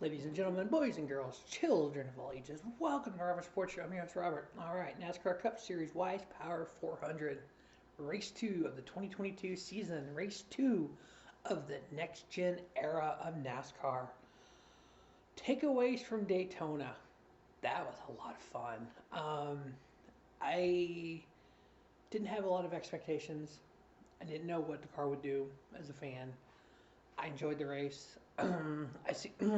Ladies and gentlemen, boys and girls, children of all ages, welcome to Robert Sports Show. I'm your host, Robert. All right, NASCAR Cup Series Wise Power 400, Race 2 of the 2022 season, Race 2 of the next gen era of NASCAR. Takeaways from Daytona. That was a lot of fun. I didn't have a lot of expectations. I didn't know what the car would do as a fan. I enjoyed the race.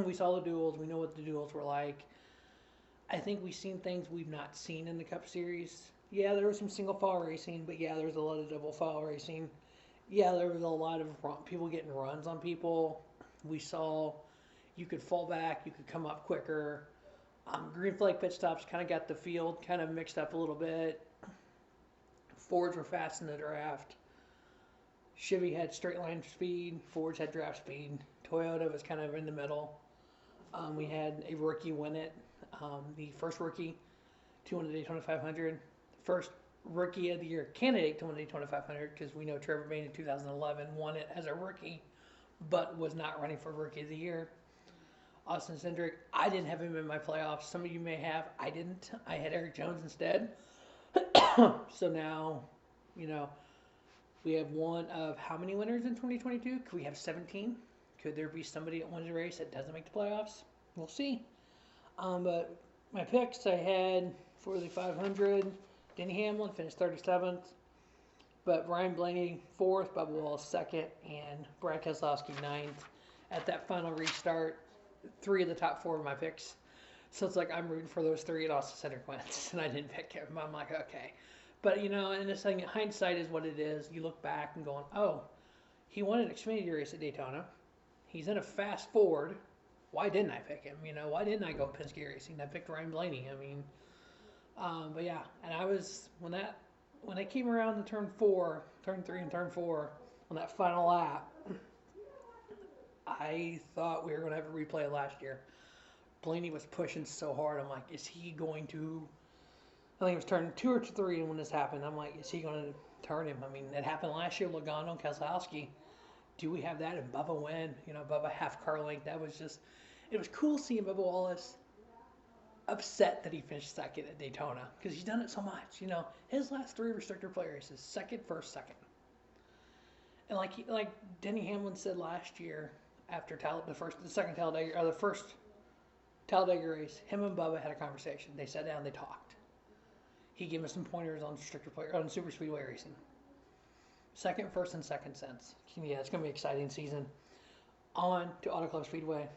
We saw the duels. We know what the duels were like. I think we've seen things we've not seen in the Cup Series. Yeah, there was some single file racing, but yeah, there was a lot of double file racing. Yeah, there was a lot of people getting runs on people. We saw you could fall back, you could come up quicker. Green flag pit stops kind of got the field kind of mixed up a little bit. Fords were fast in the draft. Chevy had straight line speed. Fords had draft speed. Toyota was kind of in the middle. We had a rookie win it. The first rookie to win the Daytona 500. First rookie of the year candidate to win the Daytona 500 because we know Trevor Bayne in 2011 won it as a rookie, but was not running for rookie of the year. Austin Cindric, I didn't have him in my playoffs. Some of you may have. I didn't. I had Eric Jones instead. So now, you know, we have one of how many winners in 2022? Could we have 17? Could there be somebody that wins a race that doesn't make the playoffs? We'll see. But my picks I had for the 500, Denny Hamlin finished 37th, but Brian Blaney 4th, Bubba Wallace 2nd, and Brad Keselowski 9th. At that final restart, 3 of the top 4 of my picks. So it's like I'm rooting for those 3 and Austin Cindric wins, and I didn't pick him. I'm like, okay. But, you know, and this thing, hindsight is what it is. You look back and going, oh, he won an Xfinity race at Daytona. He's in a fast Ford. Why didn't I pick him? You know, why didn't I go Penske Racing? I picked Ryan Blaney. I mean, but yeah, and I was, when I came around to turn 3 and turn 4, on that final lap, I thought we were going to have a replay of last year. Blaney was pushing so hard. I'm like, is he going to, I think it was turn 2 or 3 when this happened. I'm like, is he going to turn him? I mean, it happened last year with Logano and Keselowski. Do we have that? And Bubba win? You know, Bubba half car length. That was just, it was cool seeing Bubba Wallace upset that he finished second at Daytona because he's done it so much. You know, his last 3 restrictor play races, second, first, second. And like Denny Hamlin said last year after the second Talladega, or the first Talladega race, him and Bubba had a conversation. They sat down, they talked. He gave us some pointers on on super speedway racing. Second, first, and second cents. Yeah, it's going to be an exciting season. On to Auto Club Speedway.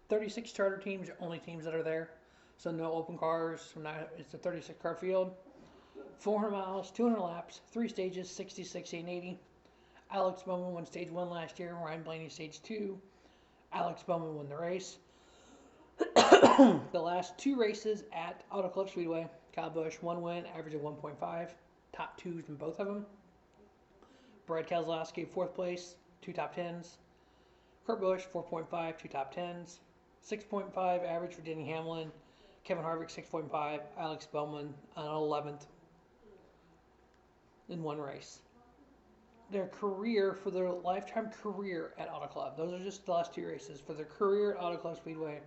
36 charter teams are only teams that are there. So no open cars. It's a 36 car field. 400 miles, 200 laps, 3 stages, 60, 60, and 80. Alex Bowman won stage 1 last year. Ryan Blaney stage 2. Alex Bowman won the race. The last 2 races at Auto Club Speedway. Kyle Busch, 1 win, average of 1.5. Top 2s in both of them. Brad Keselowski, 4th place, 2 top 10s. Kurt Busch, 4.5, 2 top 10s. 6.5 average for Denny Hamlin. Kevin Harvick, 6.5. Alex Bowman, 11th in 1 race. Their career, for their lifetime career at Auto Club, those are just the last 2 races. For their career at Auto Club Speedway,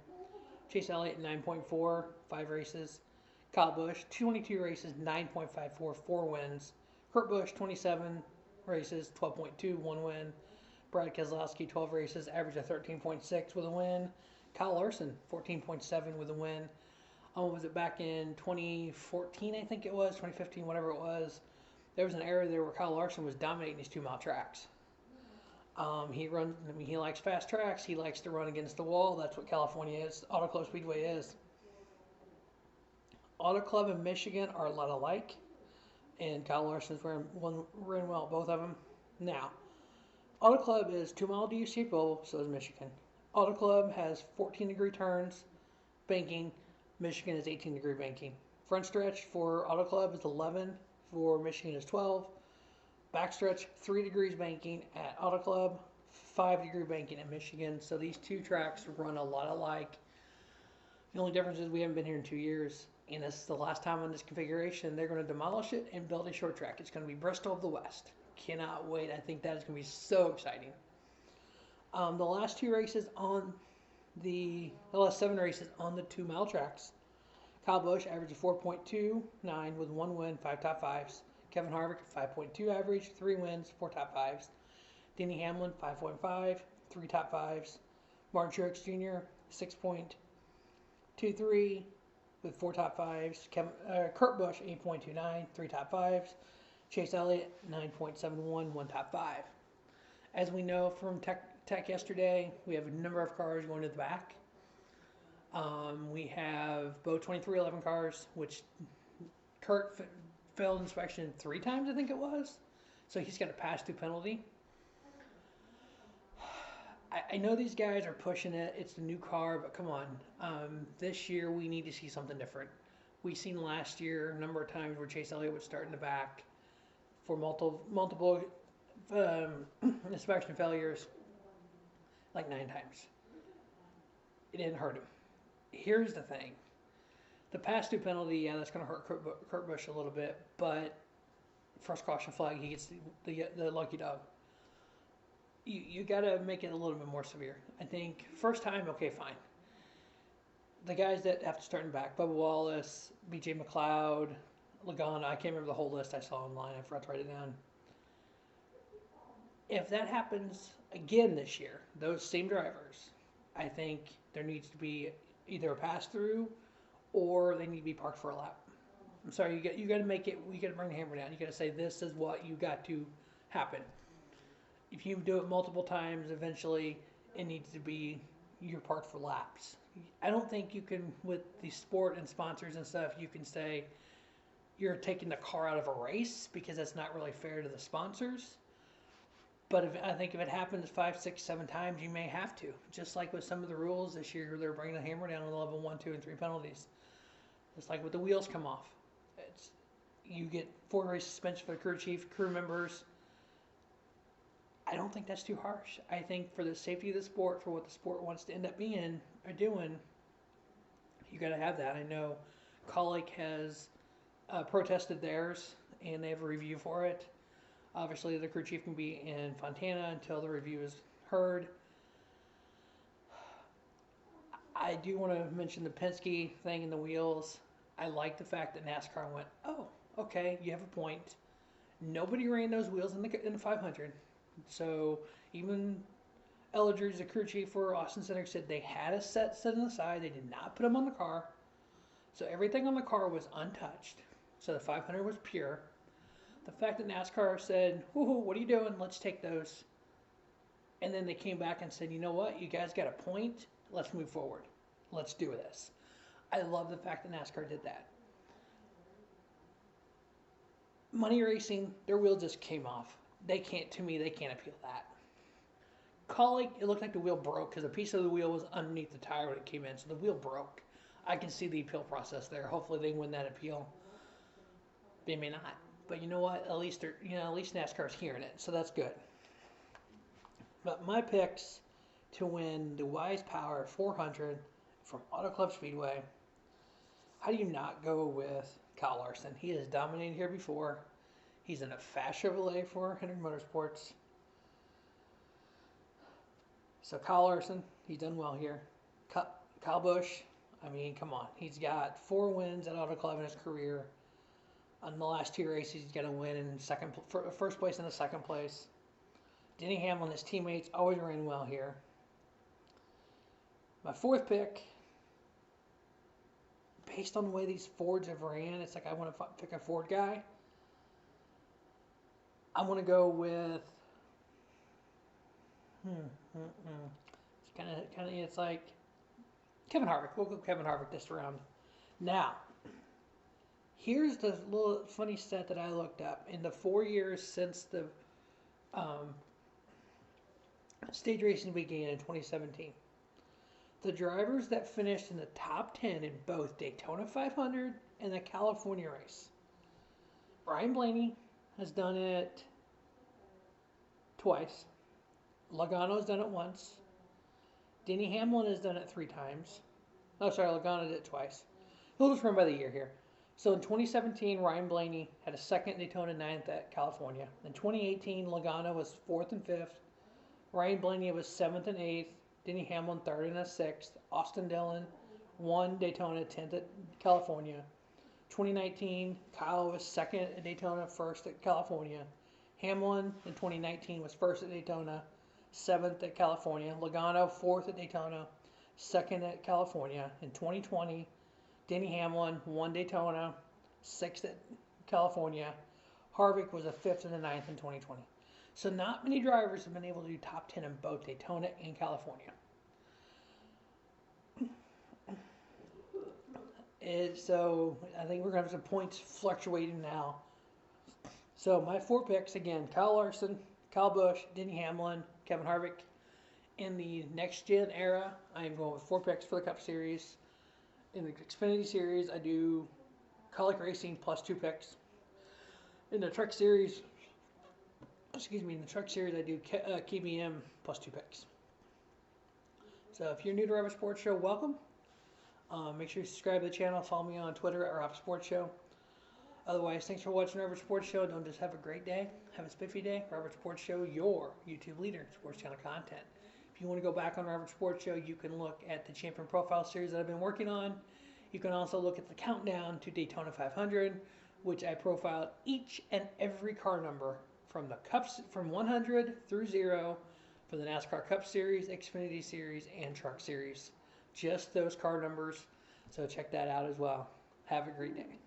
Chase Elliott, 9.4, 5 races. Kyle Busch, 22 races, 9.54, 4 wins. Kurt Busch, 27 races, 12.2, 1 win. Brad Keselowski, 12 races, average of 13.6 with a win. Kyle Larson, 14.7 with a win. Was it back in 2014, I think it was, 2015, whatever it was. There was an era there where Kyle Larson was dominating these 2-mile tracks. He likes fast tracks. He likes to run against the wall. That's what California is. Auto Club Speedway is. Auto Club and Michigan are a lot alike. And Kyle Larson's ran well, both of them. Now, Auto Club is 2-mile DUC global, so is Michigan. Auto Club has 14-degree turns, banking. Michigan is 18-degree banking. Front stretch for Auto Club is 11, for Michigan is 12. Backstretch, 3 degrees banking at Auto Club, 5-degree banking at Michigan. So these 2 tracks run a lot alike. The only difference is we haven't been here in 2 years. And this is the last time on this configuration. They're going to demolish it and build a short track. It's going to be Bristol of the West. Cannot wait. I think that is going to be so exciting. The last 2 races on the last 7 races on the 2 mile tracks. Kyle Busch averaged a 4.29 with 1 win, 5 top 5s. Kevin Harvick, 5.2 average, 3 wins, 4 top 5s. Denny Hamlin, 5.5, 3 top 5s. Martin Truex Jr., 6.23 with 4 top 5s. Kurt Busch, 8.29, 3 top 5s. Chase Elliott, 9.71, 1 top 5. As we know from Tech yesterday, we have a number of cars going to the back. We have both 2311 cars, which Kurt failed inspection 3 times, I think it was. So he's got a pass-through penalty. I know these guys are pushing it. It's the new car, but come on. This year we need to see something different. We seen last year a number of times where Chase Elliott would start in the back for multiple inspection failures, like 9 times. It didn't hurt him. Here's the thing. The pass-through penalty, yeah, that's going to hurt Kurt Busch a little bit, but first caution flag, he gets the lucky dog. You got to make it a little bit more severe. I think first time, okay, fine. The guys that have to start in back, Bubba Wallace, B.J. McLeod, Logano, I can't remember the whole list I saw online. I forgot to write it down. If that happens again this year, those same drivers, I think there needs to be either a pass-through or they need to be parked for a lap. I'm sorry, you got to make it. You got to bring the hammer down. You got to say this is what you got to happen. If you do it multiple times, eventually it needs to be you're parked for laps. I don't think you can, with the sport and sponsors and stuff, you can say you're taking the car out of a race because that's not really fair to the sponsors. But I think if it happens 5, 6, 7 times, you may have to. Just like with some of the rules this year, they're bringing the hammer down on the level 1, 2, and 3 penalties. It's like with the wheels come off. You get 4 race suspension for the crew chief, crew members. I don't think that's too harsh. I think for the safety of the sport, for what the sport wants to end up being or doing, you got to have that. I know Colic has protested theirs, and they have a review for it. Obviously, the crew chief can be in Fontana until the review is heard. I do want to mention the Penske thing in the wheels. I like the fact that NASCAR went, oh, okay, you have a point. Nobody ran those wheels in the 500. So even Ellinger, the crew chief for Austin Center, said they had a set on the side. They did not put them on the car. So everything on the car was untouched. So the 500 was pure. The fact that NASCAR said, what are you doing? Let's take those. And then they came back and said, you know what? You guys got a point. Let's move forward. Let's do this. I love the fact that NASCAR did that. Money Racing, their wheel just came off. They can't appeal that. Colic, it looked like the wheel broke because a piece of the wheel was underneath the tire when it came in. So the wheel broke. I can see the appeal process there. Hopefully they win that appeal. They may not. But you know what? At least NASCAR's hearing it, so that's good. But my picks to win the Wise Power 400 from Auto Club Speedway. How do you not go with Kyle Larson? He has dominated here before. He's in a fast Chevrolet for Hendrick Motorsports. So Kyle Larson, he's done well here. Kyle Busch, I mean, come on. He's got 4 wins at Auto Club in his career. On the last 2 races, he's going to win in first place and the second place. Denny Hamlin, his teammates, always ran well here. My 4th pick, based on the way these Fords have ran, it's like I want to pick a Ford guy. I'm going to go with. It's like Kevin Harvick. We'll go Kevin Harvick this round. Now. Here's the little funny stat that I looked up. In the 4 years since the stage racing began in 2017, the drivers that finished in the top 10 in both Daytona 500 and the California race. Ryan Blaney has done it twice. Logano's done it once. Denny Hamlin has done it 3 times. Oh, sorry, Logano did it twice. He'll just run by the year here. So in 2017, Ryan Blaney had a 2nd Daytona, 9th at California. In 2018, Logano was 4th and 5th. Ryan Blaney was 7th and 8th. Denny Hamlin third and a sixth. Austin Dillon won Daytona, 10th at California. 2019, Kyle was second at Daytona, first at California. Hamlin in 2019 was first at Daytona, seventh at California. Logano fourth at Daytona, second at California. In 2020, Denny Hamlin won Daytona, sixth at California. Harvick was a fifth and a ninth in 2020. So not many drivers have been able to do top 10 in both Daytona and California. So I think we're going to have some points fluctuating now. So my 4 picks, again, Kyle Larson, Kyle Busch, Denny Hamlin, Kevin Harvick. In the next gen era, I am going with 4 picks for the Cup Series. In the Xfinity Series, I do Colic Racing plus 2 picks. In the Truck Series, I do KBM plus 2 picks. So if you're new to Robert Sports Show, welcome. Make sure you subscribe to the channel. Follow me on Twitter at Robert Sports Show. Otherwise, thanks for watching Robert Sports Show. Don't just have a great day. Have a spiffy day. Robert Sports Show, your YouTube leader in sports channel content. If you want to go back on Robert Sports Show, you can look at the Champion Profile Series that I've been working on. You can also look at the countdown to Daytona 500, which I profiled each and every car number from the Cups, from 100 through 0 for the NASCAR Cup Series, Xfinity Series, and Truck Series. Just those car numbers. So check that out as well. Have a great day.